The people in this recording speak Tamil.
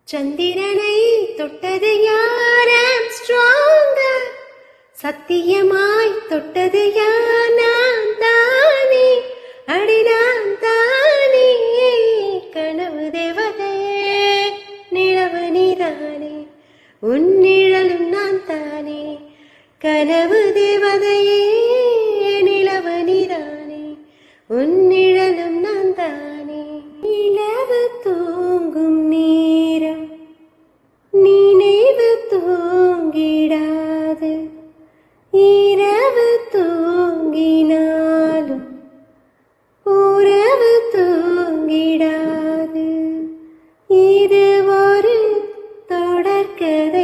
சந்திரனை தொட்டது யாராம் ஸ்ட்ராங்கா, சத்தியமாய் தொட்டது யார்? நான் தானே, அடி நான் தானே. கனவு தேவதையே, நிலவு நீதானே, உன் நிழலும் நான் தானே. கனவு தேவதையே, நிலவு நீதானே, உன் நிழலும் நான் தானே. நிலவு தூங்கும் நேரம் நினைவு தூங்கிடாது, இரவு தூங்கினாலும் உறவு தூங்கிடாது. இது ஒரு தொடர்கதை.